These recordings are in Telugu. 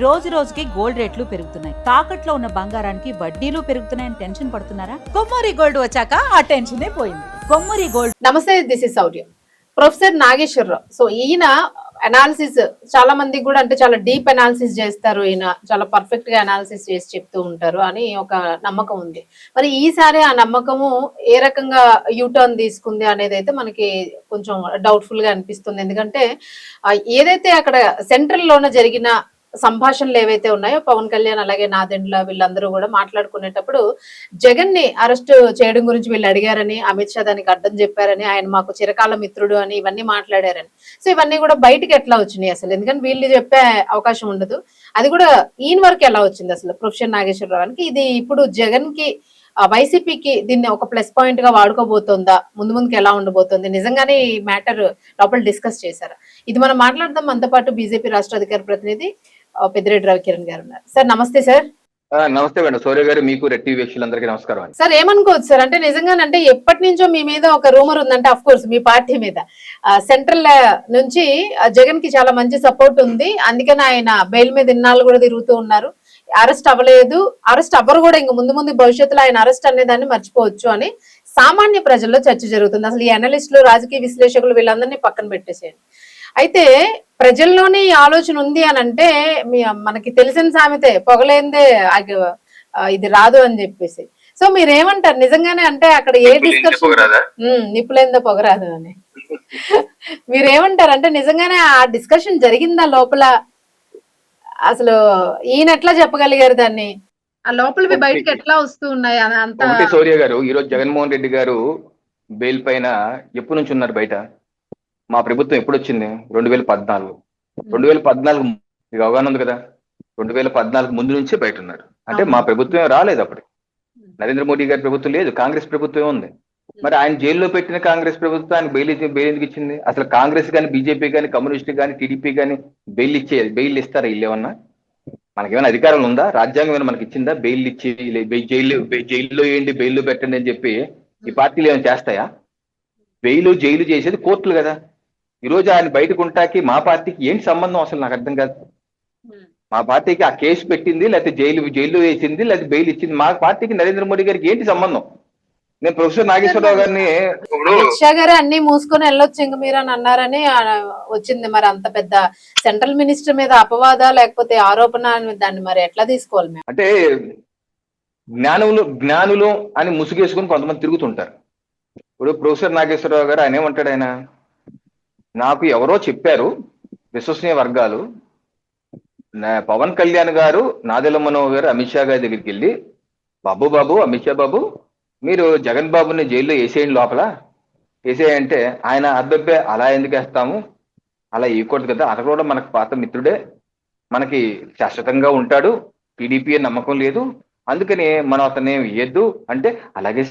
రోజు రోజుకి గోల్డ్ రేట్లు పెరుగుతున్నాయి. తాకట్లో ఉన్న బంగారానికి వడ్డీలు పెరుగుతున్నాయని టెన్షన్ పడుతున్నారా? కొమ్మూరి గోల్డ్ వచ్చాక ఆ టెన్షనే పోయింది. కొమ్మూరి గోల్డ్. నమస్తే, this is Sourya. Professor Nageswara Rao. So ఈయన అనాలిసిస్ చాలా మందికి కూడా అంటే చాలా డీప్ అనాలిసిస్ చేస్తారు. ఈయన చాలా పర్ఫెక్ట్ గా అనాలిసిస్ చేసి చెప్తూ ఉంటారు అని ఒక నమ్మకం ఉంది. మరి ఈసారి ఆ నమ్మకము ఏ రకంగా యూటర్న్ తీసుకుంది అనేది అయితే మనకి కొంచెం డౌట్ఫుల్ గా అనిపిస్తుంది. ఎందుకంటే ఏదైతే అక్కడ సెంట్రల్ లోన జరిగిన సంభాషణలు ఏవైతే ఉన్నాయో పవన్ కళ్యాణ్ అలాగే నాదెండ్ల వీళ్ళందరూ కూడా మాట్లాడుకునేటప్పుడు జగన్ ని అరెస్ట్ చేయడం గురించి వీళ్ళు అడిగారని, అమిత్ షా దానికి అడ్డం చెప్పారని, ఆయన మాకు చిరకాల మిత్రుడు అని ఇవన్నీ మాట్లాడారని. సో ఇవన్నీ కూడా బయటికి ఎట్లా వచ్చినాయి అసలు? ఎందుకంటే వీళ్ళు చెప్పే అవకాశం ఉండదు. అది కూడా ఈయన వరకు ఎలా వచ్చింది అసలు ప్రొఫెసర్ నాగేశ్వరరావుకి? ఇది ఇప్పుడు జగన్ కి వైసీపీకి దీన్ని ఒక ప్లస్ పాయింట్ గా వాడుకోబోతుందా? ముందుకు ఎలా ఉండబోతుంది? నిజంగానే ఈ మ్యాటర్ లోపల డిస్కస్ చేశారా? ఇది మనం మాట్లాడదాం. మనతో పాటు బీజేపీ రాష్ట్ర అధికార ప్రతినిధి పెద్దిరెడ్డి రవికిరణ్ గారు ఉన్నారు. సార్ నమస్తే. సార్ నమస్తే మేడం. సూర్య గారు, మీకు రెడ్ టీవీ వీక్షకులందరికీ నమస్కారం అండి. సార్ ఏమనుకోవచ్చు సార్, అంటే నిజంగానంటే ఎప్పటి నుంచో మీ మీద ఒక రూమర్ ఉందంటే, అఫ్ కోర్స్ మీ పార్టీ మీద సెంట్రల్ నుంచి జగన్ కి చాలా మంచి సపోర్ట్ ఉంది, అందుకని ఆయన బెయిల్ మీద ఇన్నాళ్ళు కూడా తిరుగుతూ ఉన్నారు, అరెస్ట్ అవ్వలేదు, అరెస్ట్ అవ్వరు కూడా, ఇంక ముందు భవిష్యత్తులో ఆయన అరెస్ట్ అనేదాన్ని మర్చిపోవచ్చు అని సామాన్య ప్రజల్లో చర్చ జరుగుతుంది. అసలు ఈ అనలిస్టులు, రాజకీయ విశ్లేషకులు వీళ్ళందరినీ పక్కన పెట్టేసేయండి. అయితే ప్రజల్లోనే ఈ ఆలోచన ఉంది అని అంటే మనకి తెలిసిన సామెతే పొగలేందే ఇది రాదు అని చెప్పేసి. సో మీరేమంటారు నిజంగానే? అంటే అక్కడ ఏ డిస్కషన్ నిప్పులేందో పొగరాదు అని మీరేమంటారు? అంటే నిజంగానే ఆ డిస్కషన్ జరిగిందా లోపల? అసలు ఈయన ఎట్లా చెప్పగలిగారు దాన్ని? ఆ లోపలివి బయటకి ఎట్లా వస్తూ ఉన్నాయి అంత? సూర్య గారు, ఈ రోజు జగన్మోహన్ రెడ్డి గారు బెయిల్ పైన ఎప్పటి నుంచి ఉన్నారు బయట? మా ప్రభుత్వం ఎప్పుడు వచ్చింది? 2014. 2014 మీకు అవగాహన ఉంది కదా. 2014 ముందు నుంచే బయట ఉన్నారు. అంటే మా ప్రభుత్వం రాలేదు అప్పుడు. నరేంద్ర మోడీ గారి ప్రభుత్వం లేదు, కాంగ్రెస్ ప్రభుత్వం ఉంది. మరి ఆయన జైల్లో పెట్టిన కాంగ్రెస్ ప్రభుత్వం ఆయన బెయిల్ ఎందుకు ఇచ్చింది? అసలు కాంగ్రెస్ కానీ, బీజేపీ కానీ, కమ్యూనిస్ట్ కానీ, టీడీపీ కానీ బెయిల్ ఇస్తారా? ఇల్లేమన్నా మనకేమైనా అధికారం ఉందా? రాజ్యాంగం ఏమైనా మనకి ఇచ్చిందా? బెయిల్ ఇచ్చి జైల్లో వేయండి, బెయిల్లో పెట్టండి అని చెప్పి ఈ పార్టీలు ఏమైనా చేస్తాయా? జైలు చేసేది కోర్టులు కదా. ఈ రోజు ఆయన బయటకు ఉంటాకి మా పార్టీకి ఏంటి సంబంధం? అసలు నాకు అర్థం కాదు. మా పార్టీకి ఆ కేసు పెట్టింది, లేకపోతే జైల్లో వేసింది, లేకపోతే బెయిల్ ఇచ్చింది, మా పార్టీకి నరేంద్ర మోడీ గారికి ఏంటి సంబంధం? నేను ప్రొఫెసర్ నాగేశ్వరరావు గారిని అమిత్ షా గారు అన్ని మూసుకొని వెళ్ళొచ్చు ఇంక మీరు అని అన్నారని వచ్చింది. మరి అంత పెద్ద సెంట్రల్ మినిస్టర్ మీద అపవాద లేకపోతే ఆరోపణ దాన్ని మరి ఎట్లా తీసుకోవాలి మేము? అంటే జ్ఞానులు అని ముసుగేసుకుని కొంతమంది తిరుగుతుంటారు. ఇప్పుడు ప్రొఫెసర్ నాగేశ్వరరావు గారు ఆయన ఏమంటాడు? ఆయన నాకు ఎవరో చెప్పారు, విశ్వసనీయ వర్గాలు, పవన్ కళ్యాణ్ గారు, నాదెళ్ల మనోహర్ గారు అమిత్ షా గారి దగ్గరికి వెళ్ళి, బాబు అమిత్ షా బాబు, మీరు జగన్ బాబుని జైల్లో వేసేయండి, లోపల వేసేయంటే ఆయన అబ్బెబ్బే అలా ఎందుకు వేస్తాము, అలా వేయకూడదు కదా, అతను కూడా మనకు పాత మిత్రుడే, మనకి శాశ్వతంగా ఉంటాడు, టీడీపీ నమ్మకం లేదు, అందుకని మనం అతన్ని వేయద్దు అంటే, అలాగే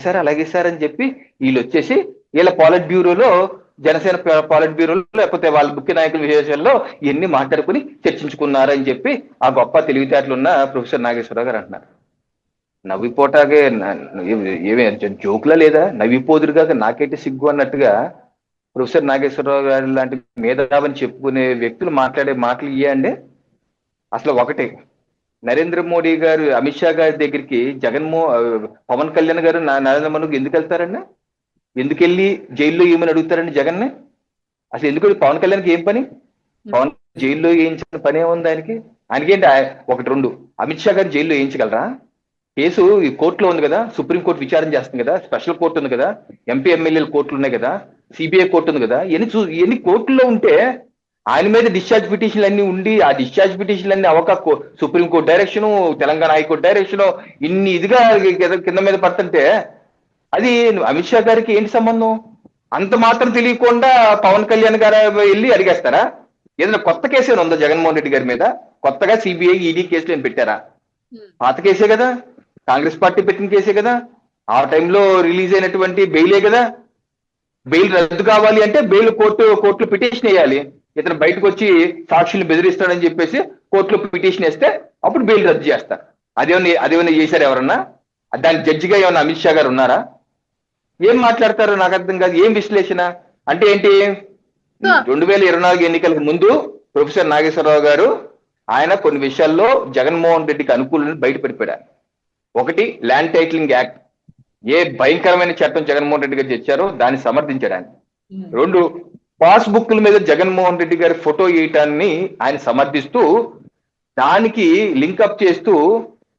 సార్ అని చెప్పి వీళ్ళు వచ్చేసి వీళ్ళ పాలిట్ బ్యూరోలో, జనసేన పాలిట్ బ్యూరోలో, లేకపోతే వాళ్ళ ముఖ్య నాయకుల విశేషాల్లో ఇవన్నీ మాట్లాడుకుని చర్చించుకున్నారని చెప్పి ఆ గొప్ప తెలివితేటలున్న ప్రొఫెసర్ నాగేశ్వరరావు గారు అంటున్నారు. నవ్విపోటాగే ఏమే జోకులా లేదా? నవ్విపోదురుగా నాకేంటి సిగ్గు అన్నట్టుగా ప్రొఫెసర్ నాగేశ్వరరావు గారి లాంటి మేధావని చెప్పుకునే వ్యక్తులు మాట్లాడే మాటలు ఇయ్యండి. అసలు ఒకటి, నరేంద్ర మోడీ గారు అమిత్ షా గారి దగ్గరికి పవన్ కళ్యాణ్ గారు నరేంద్ర మోడీకి ఎందుకు వెళ్తారండి? ఎందుకు వెళ్ళి జైల్లో ఏమని అడుగుతారండి జగన్ని? అసలు ఎందుకు? పవన్ కళ్యాణ్కి ఏం పని? పవన్ జైల్లో వేయించిన పని ఏముంది ఆయనకి? ఆయనకేంటి? ఒకటి రెండు, అమిత్ షా గారు జైల్లో వేయించగలరా? కేసు ఈ కోర్టులో ఉంది కదా, సుప్రీంకోర్టు విచారణ చేస్తుంది కదా, స్పెషల్ కోర్టు ఉంది కదా, ఎంపీ ఎమ్మెల్యేల కోర్టులు ఉన్నాయి కదా, సిబిఐ కోర్టు ఉంది కదా, ఎన్ని కోర్టుల్లో ఉంటే ఆయన మీద డిశ్చార్జ్ పిటిషన్లు అన్ని ఉండి, ఆ డిశ్చార్జ్ పిటిషన్లు అన్ని supreme court direction, Telangana high court direction, ఇన్ని ఇదిగా కింద మీద పడుతుంటే అది అమిత్ షా గారికి ఏంటి సంబంధం? అంత మాత్రం తెలియకుండా పవన్ కళ్యాణ్ గారు వెళ్ళి అడిగేస్తారా? ఏదైనా కొత్త కేసు ఏమైనా ఉందా జగన్మోహన్ రెడ్డి గారి మీద? కొత్తగా సిబిఐ, ఈడీ కేసులు ఏం పెట్టారా? పాత కేసే కదా, కాంగ్రెస్ పార్టీ పెట్టిన కేసే కదా, ఆ టైంలో రిలీజ్ అయినటువంటి బెయిలే కదా. బెయిల్ రద్దు కావాలి అంటే కోర్టులో పిటిషన్ వేయాలి. ఇతను బయటకు వచ్చి సాక్షుల్ని బెదిరిస్తాడని చెప్పేసి కోర్టులో పిటిషన్ వేస్తే అప్పుడు బెయిల్ రద్దు చేస్తారు. అదేమన్నా చేశారు ఎవరన్నా? దాని జడ్జిగా ఏమన్నా అమిత్ షా గారు ఉన్నారా? ఏం మాట్లాడతారు నాకు అర్థం కాదు. ఏం విశ్లేషణ అంటే ఏంటి? 2024 ఎన్నికలకు ముందు ప్రొఫెసర్ నాగేశ్వరరావు గారు ఆయన కొన్ని విషయాల్లో జగన్మోహన్ రెడ్డికి అనుకూలని బయటపెట్టాడు. ఒకటి, ల్యాండ్ టైటిలింగ్ యాక్ట్, ఏ భయంకరమైన చట్టం జగన్మోహన్ రెడ్డి గారు తెచ్చారో దాన్ని సమర్థించడానికి. రెండు, పాస్బుక్ల మీద జగన్మోహన్ రెడ్డి గారి ఫోటో వేయటాన్ని ఆయన సమర్థిస్తూ దానికి లింకప్ చేస్తూ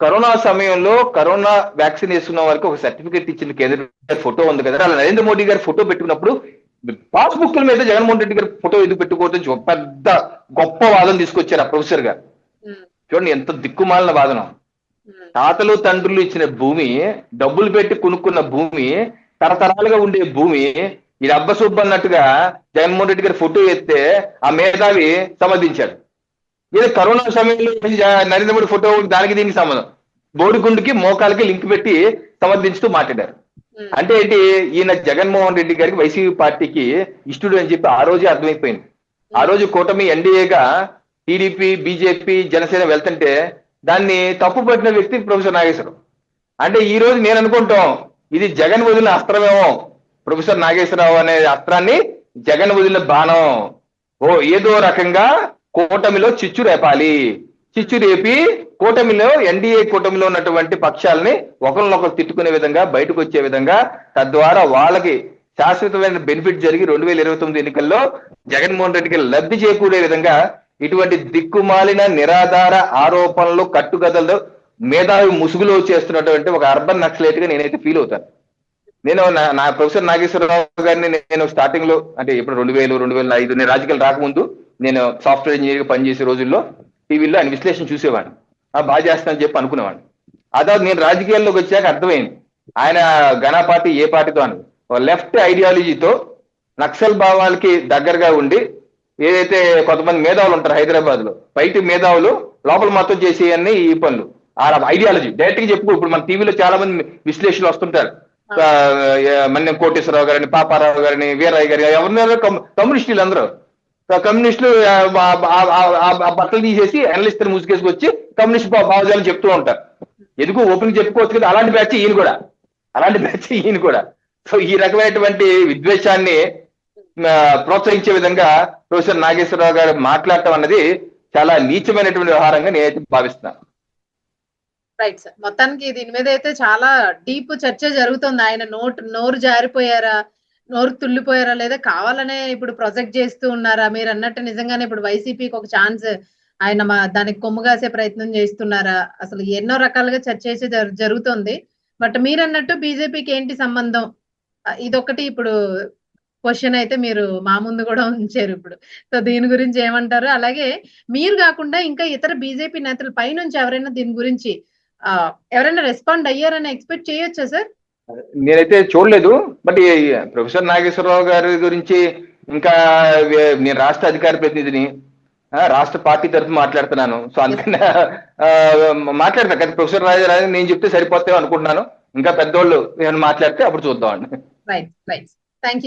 కరోనా సమయంలో కరోనా వ్యాక్సిన్ వేసుకున్న వారికి ఒక సర్టిఫికేట్ ఇచ్చిన కేంద్ర ఫోటో ఉంది కదా, అలా నరేంద్ర మోడీ గారి ఫోటో పెట్టుకున్నప్పుడు పాస్బుక్ల మీద జగన్మోహన్ రెడ్డి గారి ఫోటో ఎందుకు పెట్టుకోవద్దని ఒక పెద్ద గొప్ప వాదన తీసుకొచ్చారు ఆ ప్రొఫెసర్ గారు. చూడండి ఎంత దిక్కుమాలిన వాదన. తాతలు తండ్రులు ఇచ్చిన భూమి, డబ్బులు పెట్టి కొనుక్కున్న భూమి, తరతరాలుగా ఉండే భూమి, ఇది అబ్బసుబ్బ అన్నట్టుగా జగన్మోహన్ రెడ్డి గారి ఫోటో ఎత్తే ఆ మేధావి సమర్థించాడు. ఇది కరోనా సమయంలో నరేంద్ర మోడీ ఫోటో దానికి దీనికి సంబంధం, బోడిగుండుకి మోకాలకి లింక్ పెట్టి సమర్థించుతూ మాట్లాడారు. అంటే ఏంటి, ఈయన జగన్మోహన్ రెడ్డి గారికి వైసీపీ పార్టీకి ఇష్టడు అని చెప్పి ఆ రోజే అర్థమైపోయింది. ఆ రోజు కూటమి ఎన్డీఏగా టీడీపీ, బీజేపీ, జనసేన వెళ్తుంటే దాన్ని తప్పు పట్టిన వ్యక్తి ప్రొఫెసర్ నాగేశ్వరరావు. అంటే ఈ రోజు నేను అనుకుంటాం ఇది జగన్ వదిలిన అస్త్రమేమో, ప్రొఫెసర్ నాగేశ్వరరావు అనే అస్త్రాన్ని జగన్ వదిలిన బాణం. ఏదో రకంగా కూటమిలో చిచ్చు రేపాలి, చిచ్చు రేపి కూటమిలో ఎన్డీఏ కూటమిలో ఉన్నటువంటి పక్షాలని ఒకరినొకరు తిట్టుకునే విధంగా బయటకు వచ్చే విధంగా, తద్వారా వాళ్ళకి శాశ్వతమైన బెనిఫిట్ జరిగి 2029 ఎన్నికల్లో జగన్మోహన్ రెడ్డికి లబ్ధి చేకూరే విధంగా ఇటువంటి దిక్కుమాలిన నిరాధార ఆరోపణలు, కట్టుకథలు మేధావి ముసుగులో చేస్తున్నటువంటి ఒక అర్బన్ నక్సలైట్ గా నేనైతే ఫీల్ అవుతాను. నేను నా ప్రొఫెసర్ నాగేశ్వరరావు గారిని నేను స్టార్టింగ్ లో, అంటే ఇప్పుడు 2000, 2005 నేను రాజకీయాలు రాకముందు నేను సాఫ్ట్వేర్ ఇంజనీర్ గా పనిచేసే రోజుల్లో టీవీలో ఆయన విశ్లేషణ చూసేవాడిని, బాగా చేస్తానని చెప్పి అనుకునేవాడిని. అదే నేను రాజకీయాల్లోకి వచ్చాక అర్థమైంది ఆయన ఘన పార్టీ ఏ పార్టీతో అని, లెఫ్ట్ ఐడియాలజీతో నక్సల్ భావాలకి దగ్గరగా ఉండి, ఏదైతే కొంతమంది మేధావులు ఉంటారు హైదరాబాద్ లో, బయట మేధావులు లోపల మొత్తం చేసేయన్ని ఈ పనులు, ఆ ఐడియాలజీ డైరెక్ట్ గా చెప్పుకో. ఇప్పుడు మన టీవీలో చాలా మంది విశ్లేషణలు వస్తుంటారు, మన్యం కోటేశ్వరరావు గారిని, పాపారావు గారిని, వీరయ్య గారి, ఎవరున్నారు కమ్యూనిస్టులు అందరూ. కమ్యూనిస్టులు బట్టలు తీసేసి అనలిస్టులు ముసుగేసుకు వచ్చి కమ్యూనిస్ట్ భావజాలు చెప్తూ ఉంటారు. ఎందుకు ఓపెన్ చెప్పుకోవచ్చు కదా, అలాంటి బ్యాచ్ ఈయన కూడా. సో ఈ రకమైనటువంటి విద్వేషాన్ని ప్రోత్సహించే విధంగా ప్రొఫెసర్ నాగేశ్వరరావు గారు మాట్లాడటం అన్నది చాలా నీచమైనటువంటి వ్యవహారంగా నేనైతే భావిస్తున్నాను. రైట్ సార్, మొత్తానికి దీని మీద అయితే చాలా డీప్ చర్చ జరుగుతుంది. ఆయన నోరు జారిపోయారా, నోరు తుల్లిపోయారా, లేదా కావాలనే ఇప్పుడు ప్రొజెక్ట్ చేస్తూ ఉన్నారా? మీరు అన్నట్టు నిజంగానే ఇప్పుడు వైసీపీకి ఒక ఛాన్స్ ఆయన దానికి కొమ్ముగాసే ప్రయత్నం చేస్తున్నారా? అసలు ఎన్నో రకాలుగా చర్చ అయితే జరుగుతుంది. బట్ మీరు అన్నట్టు బీజేపీకి ఏంటి సంబంధం, ఇదొకటి ఇప్పుడు క్వశ్చన్ అయితే మీరు మా ముందు కూడా ఉంచారు ఇప్పుడు. సో దీని గురించి ఏమంటారు? అలాగే మీరు కాకుండా ఇంకా ఇతర బీజేపీ నేతల పైనుంచి ఎవరైనా దీని గురించి ఎవరైనా రెస్పాండ్ అయ్యారని ఎక్స్పెక్ట్ చేయొచ్చా సార్? నేనైతే చూడలేదు. బట్ ప్రొఫెసర్ నాగేశ్వరరావు గారి గురించి ఇంకా నేను రాష్ట్ర అధికార ప్రతినిధిని, రాష్ట్ర పార్టీ తరఫున మాట్లాడుతున్నాను. సో అందుకని మాట్లాడతాను కదా, ప్రొఫెసర్ రాజు నేను చెప్తే సరిపోతే అనుకుంటున్నాను. ఇంకా పెద్దోళ్ళు ఏమైనా మాట్లాడితే అప్పుడు చూద్దామండి. Right right, thank you.